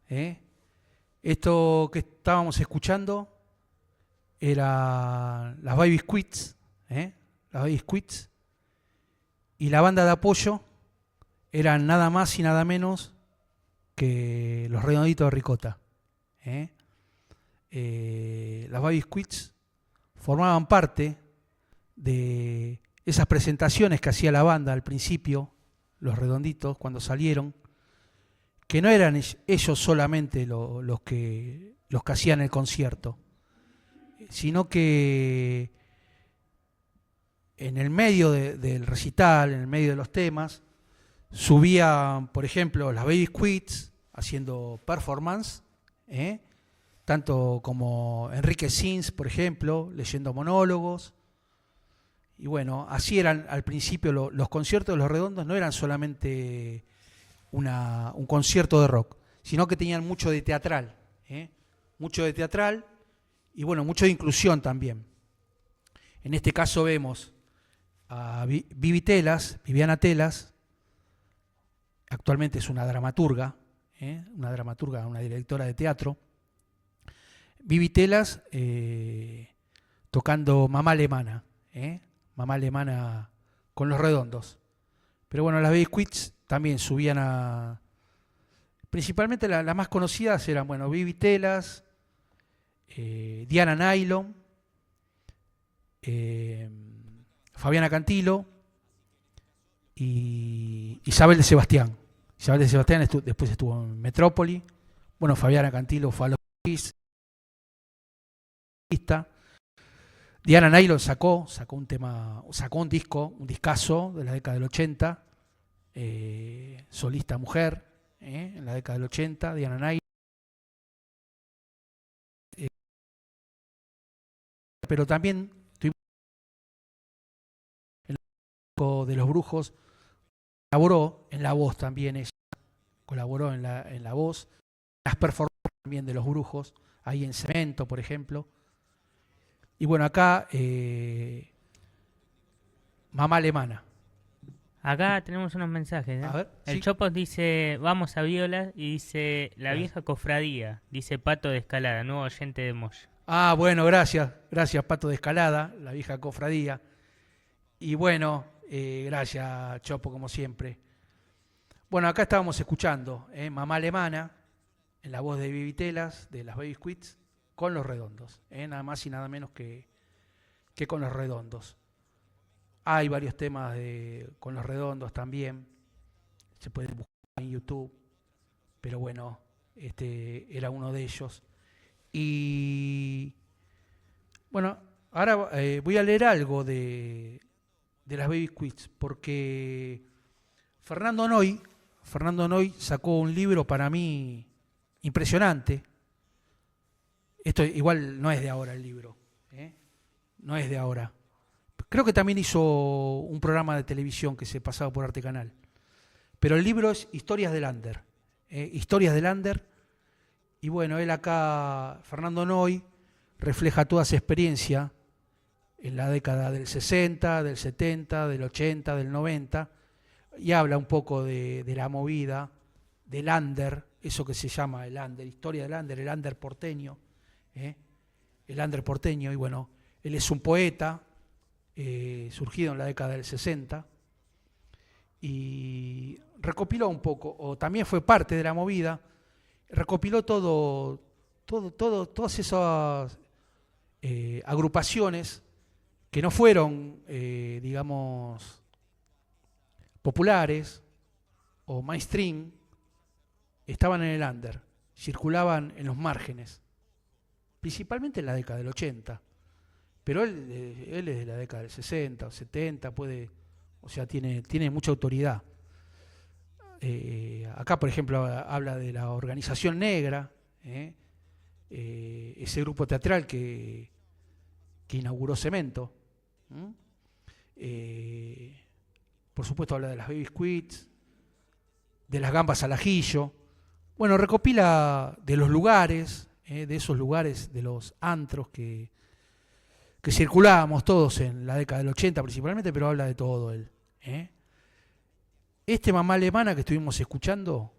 ¿eh? Esto que estábamos escuchando era las Baby Squids, las Baby Squids, y la banda de apoyo eran nada más y nada menos que los Redonditos de Ricota. ¿eh? Las Baby Squids formaban parte de esas presentaciones que hacía la banda al principio, los Redonditos, cuando salieron, que no eran ellos solamente los que hacían el concierto, sino que en el medio del recital, en el medio de los temas, subían, por ejemplo, las Baby Squids haciendo performance, tanto como Enrique Sims, por ejemplo, leyendo monólogos. Y bueno, así eran al principio los conciertos de Los Redondos, no eran solamente un concierto de rock, sino que tenían mucho de teatral, mucho de teatral y bueno, mucho de inclusión también. En este caso vemos a Viviana Telas, actualmente es una dramaturga, una directora de teatro. Vivi Telas tocando Mamá Alemana, Mamá Alemana con Los Redondos. Pero bueno, las Baby Squids también subían a... Principalmente las más conocidas eran, bueno, Vivi Telas, Diana Nylon, Fabiana Cantilo y Isabel de Sebastián. Isabel de Sebastián después estuvo en Metrópoli. Bueno, Fabiana Cantilo fue a los artistas. Diana Nylon sacó un discazo de la década del 80, solista mujer, en la década del 80, Diana Nylon. Pero también tuvimos el disco de Los Brujos, colaboró en la voz también ella, colaboró en la voz, las performances también de Los Brujos, ahí en Cemento, por ejemplo. Y bueno, acá, Mamá Alemana. Acá tenemos unos mensajes. A ver, El sí. Chopos dice, vamos a Viola, y dice, la vieja cofradía, dice Pato de Escalada, nuevo oyente de Moya. Ah, bueno, gracias Pato de Escalada, la vieja cofradía. Y bueno, gracias Chopo, como siempre. Bueno, acá estábamos escuchando Mamá Alemana, en la voz de Vivi Telas, de las Baby Squids, con Los Redondos, nada más y nada menos que con Los Redondos. Hay varios temas con Los Redondos también, se pueden buscar en YouTube, pero bueno, este era uno de ellos. Y bueno, ahora voy a leer algo de las Baby Squids, porque Fernando Noy sacó un libro para mí impresionante. Esto igual no es de ahora el libro, no es de ahora. Creo que también hizo un programa de televisión que se pasaba por Arte Canal. Pero el libro es Historias del Under. Historias del Under. Y bueno, él acá, Fernando Noy, refleja toda esa experiencia en la década del 60, del 70, del 80, del 90, y habla un poco de la movida, del under, eso que se llama el under, historia del under, el under porteño, el under porteño, y bueno, él es un poeta, surgido en la década del 60, y recopiló un poco, o también fue parte de la movida, recopiló todas esas agrupaciones que no fueron, digamos, populares o mainstream, estaban en el under, circulaban en los márgenes, principalmente en la década del 80. Pero él es de la década del 60 o 70, tiene mucha autoridad. Acá, por ejemplo, habla de la Organización Negra, ese grupo teatral que inauguró Cemento. Por supuesto habla de las Baby Squids, de las Gambas al Ajillo. Bueno, recopila de los lugares, de esos lugares, de los antros que circulábamos todos en la década del 80 principalmente, pero habla de todo él. Este Mamá Alemana que estuvimos escuchando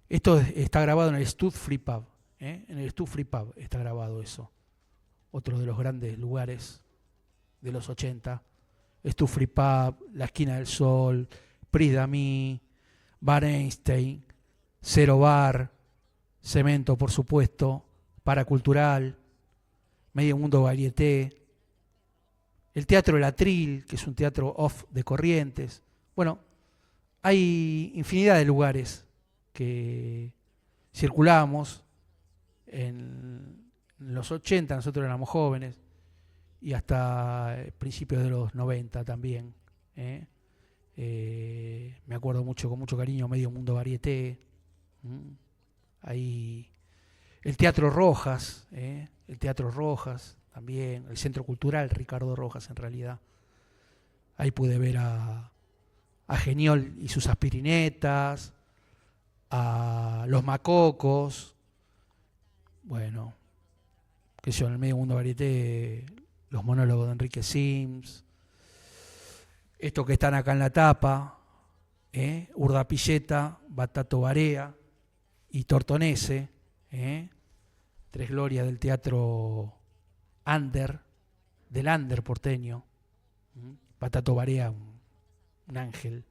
Esto está grabado en el Stud Free Pub. En el Stud Free Pub está grabado eso. Otro de los grandes lugares de los 80. Stud Free Pub, La Esquina del Sol, Pris d'Ami, Bar Einstein, Cero Bar, Cemento, por supuesto, Paracultural, Medio Mundo Varieté, el Teatro El Atril, que es un teatro off de Corrientes. Bueno, hay infinidad de lugares que circulamos en los 80, nosotros éramos jóvenes, y hasta principios de los 90 también. Me acuerdo mucho, con mucho cariño, Medio Mundo Varieté. Ahí el Teatro Rojas, el Teatro Rojas también, el Centro Cultural Ricardo Rojas en realidad. Ahí pude ver a Geniol y sus aspirinetas, a Los Macocos, bueno, qué sé yo, en el Medio Mundo Varieté, los monólogos de Enrique Sims, estos que están acá en la tapa, Urdapilleta, Batato Barea y Tortonese, tres glorias del teatro under, del under porteño. Batato Barea, un ángel.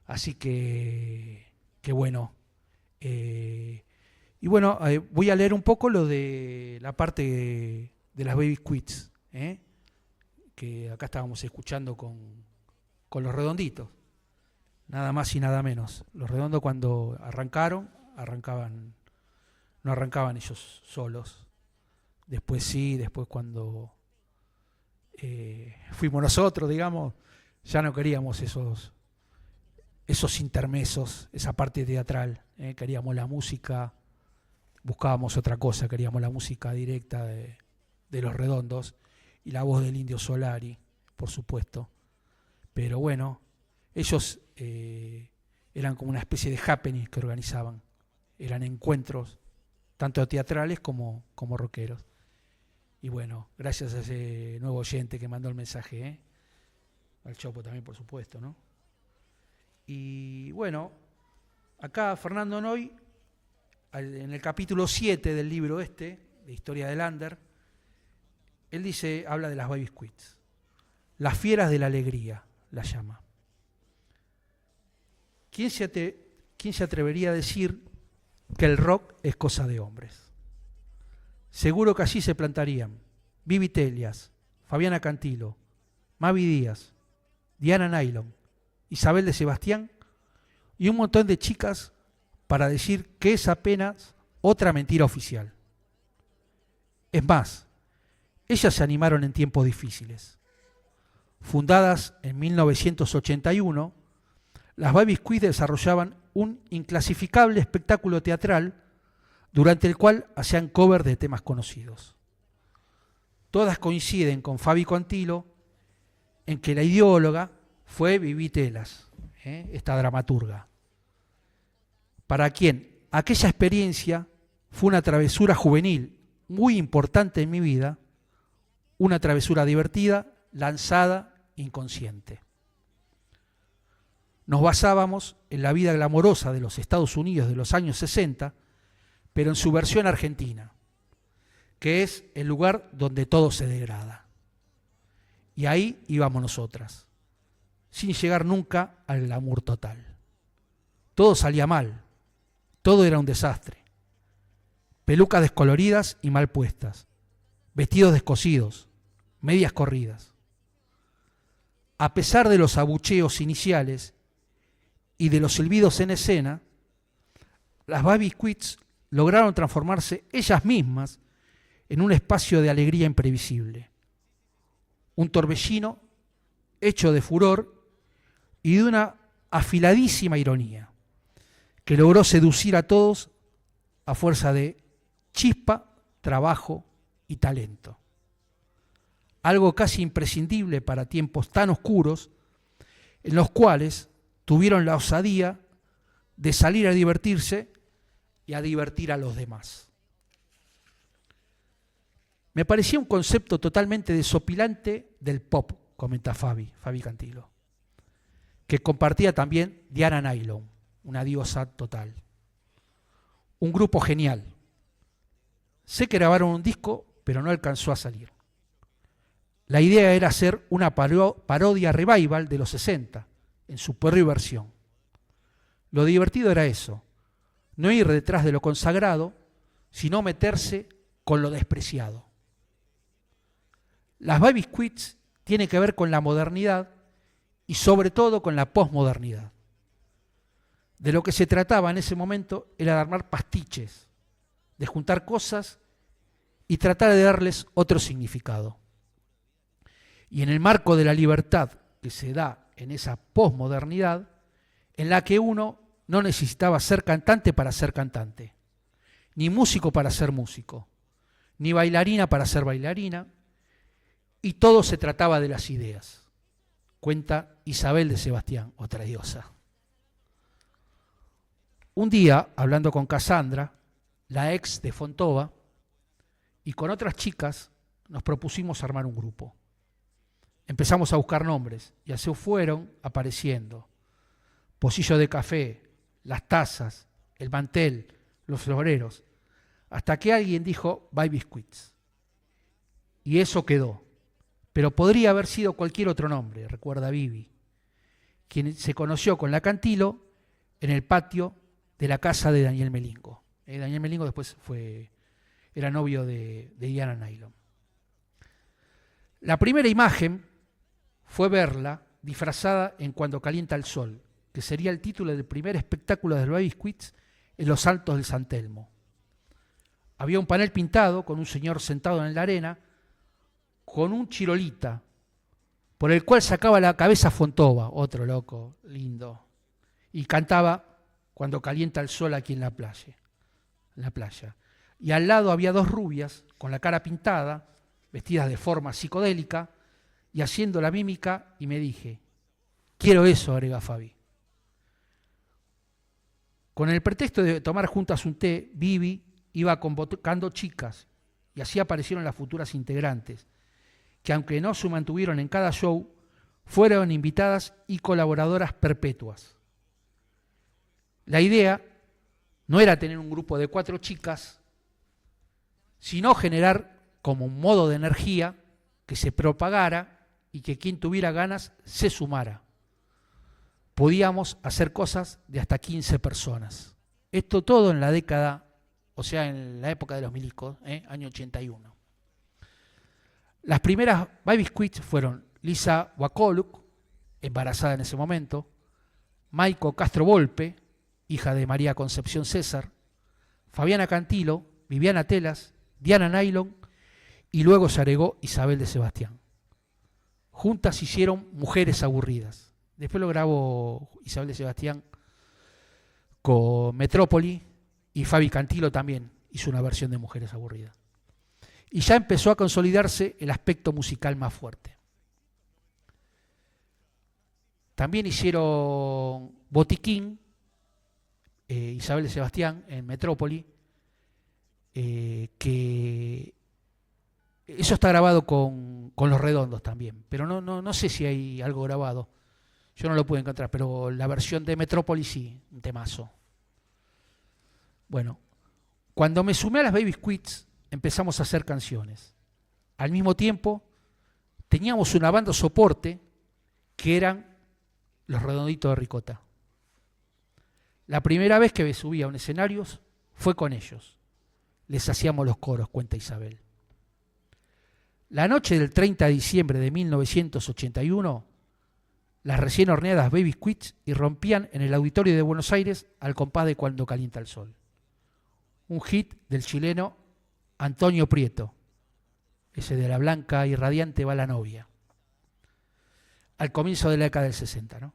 Así que bueno. Y bueno, voy a leer un poco lo de la parte de las Baby Squids, que acá estábamos escuchando con los Redonditos. Nada más y nada menos. Los Redondos cuando no arrancaban ellos solos. Después sí, después cuando fuimos nosotros, digamos, ya no queríamos esos intermesos, esa parte teatral. Queríamos la música, buscábamos otra cosa, queríamos la música directa de los Redondos y la voz del Indio Solari, por supuesto. Pero bueno, ellos eran como una especie de happening que organizaban. Eran encuentros tanto teatrales como rockeros. Y bueno, gracias a ese nuevo oyente que mandó el mensaje, al Chopo también, por supuesto, ¿no? Y bueno, acá Fernando Noy, en el capítulo 7 del libro de Historia del Under, él habla de las Baby Squids. Las fieras de la alegría, las llama. ¿Quién se atrevería a decir que el rock es cosa de hombres? Seguro que allí se plantarían Vivi Telias, Fabiana Cantilo, Mavi Díaz, Diana Nylon, Isabel de Sebastián y un montón de chicas para decir que es apenas otra mentira oficial. Es más, ellas se animaron en tiempos difíciles. Fundadas en 1981, las Baby Squids desarrollaban un inclasificable espectáculo teatral durante el cual hacían cover de temas conocidos. Todas coinciden con Fabi Cantilo en que la ideóloga fue Vivi Telas, esta dramaturga, para quien aquella experiencia fue una travesura juvenil muy importante en mi vida, una travesura divertida, lanzada, inconsciente. Nos basábamos en la vida glamorosa de los Estados Unidos de los años 60, pero en su versión argentina, que es el lugar donde todo se degrada. Y ahí íbamos nosotras, sin llegar nunca al glamour total. Todo salía mal, todo era un desastre. Pelucas descoloridas y mal puestas, vestidos descosidos, medias corridas. A pesar de los abucheos iniciales y de los silbidos en escena, las Baby Squids lograron transformarse ellas mismas en un espacio de alegría imprevisible. Un torbellino hecho de furor y de una afiladísima ironía que logró seducir a todos a fuerza de chispa, trabajo y talento. Algo casi imprescindible para tiempos tan oscuros en los cuales tuvieron la osadía de salir a divertirse y a divertir a los demás. Me parecía un concepto totalmente desopilante del pop, comenta Fabi Cantilo, que compartía también Diana Nylon, una diosa total. un grupo genial. Sé que grabaron un disco, pero no alcanzó a salir. La idea era hacer una parodia revival de los 60, en su peor versión. Lo divertido era eso, no ir detrás de lo consagrado, sino meterse con lo despreciado. Las Baby Squeaks tienen que ver con la modernidad y sobre todo con la posmodernidad. De lo que se trataba en ese momento era de armar pastiches, de juntar cosas y tratar de darles otro significado. Y en el marco de la libertad que se da en esa posmodernidad, en la que uno no necesitaba ser cantante para ser cantante, ni músico para ser músico, ni bailarina para ser bailarina, y todo se trataba de las ideas. Cuenta Isabel de Sebastián, otra diosa. Un día, hablando con Cassandra, la ex de Fontova, y con otras chicas, nos propusimos armar un grupo. Empezamos a buscar nombres y así fueron apareciendo Pocillo de Café, las tazas, el mantel, los floreros, hasta que alguien dijo Baby Squeaks. Y eso quedó. Pero podría haber sido cualquier otro nombre, recuerda Vivi, quien se conoció con la Cantilo en el patio de la casa de Daniel Melingo. Daniel Melingo después era novio de Diana Nylon. La primera imagen fue verla disfrazada en Cuando calienta el sol, que sería el título del primer espectáculo de los Baby Squeaks en los Altos del San Telmo. Había un panel pintado con un señor sentado en la arena con un chirolita por el cual sacaba la cabeza Fontova, otro loco, lindo, y cantaba Cuando calienta el sol aquí en la playa. Y al lado había dos rubias con la cara pintada, vestidas de forma psicodélica y haciendo la mímica, y me dije, quiero eso, agrega Fabi. Con el pretexto de tomar juntas un té, Vivi iba convocando chicas y así aparecieron las futuras integrantes, que aunque no se mantuvieron en cada show, fueron invitadas y colaboradoras perpetuas. La idea no era tener un grupo de 4 chicas, sino generar como un modo de energía que se propagara y que quien tuviera ganas se sumara. Podíamos hacer cosas de hasta 15 personas. Esto todo en la década, o sea, en la época de los milicos, año 81. Las primeras Baby Squeaks fueron Lisa Wakoluk, embarazada en ese momento, Maiko Castro Volpe, hija de María Concepción César, Fabiana Cantilo, Viviana Telas, Diana Nylon y luego se agregó Isabel de Sebastián. Juntas hicieron Mujeres Aburridas. Después lo grabó Isabel de Sebastián con Metrópoli y Fabi Cantilo también hizo una versión de Mujeres Aburridas. Y ya empezó a consolidarse el aspecto musical más fuerte. También hicieron Botiquín, Isabel de Sebastián en Metrópoli, que eso está grabado con Los Redondos también, pero no sé si hay algo grabado. Yo no lo pude encontrar, pero la versión de Metrópoli sí, un temazo. Bueno, cuando me sumé a las Baby Squeaks, empezamos a hacer canciones. Al mismo tiempo, teníamos una banda soporte que eran Los Redonditos de Ricota. La primera vez que me subí a un escenario fue con ellos. Les hacíamos los coros, cuenta Isabel. La noche del 30 de diciembre de 1981, las recién horneadas Baby Squeaks irrumpían en el auditorio de Buenos Aires al compás de Cuando calienta el sol. Un hit del chileno Antonio Prieto, ese de La blanca y radiante va la novia, al comienzo de la década del 60, ¿no?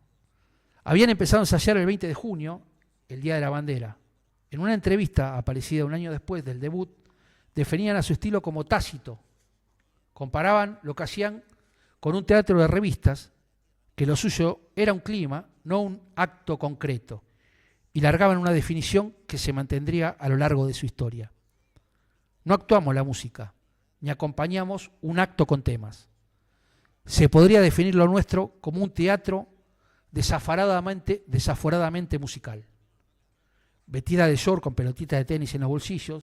Habían empezado a ensayar el 20 de junio, el Día de la Bandera. En una entrevista aparecida un año después del debut, definían a su estilo como tácito. Comparaban lo que hacían con un teatro de revistas, que lo suyo era un clima, no un acto concreto, y largaban una definición que se mantendría a lo largo de su historia. No actuamos la música, ni acompañamos un acto con temas. Se podría definir lo nuestro como un teatro desaforadamente musical. vestida de short con pelotitas de tenis en los bolsillos,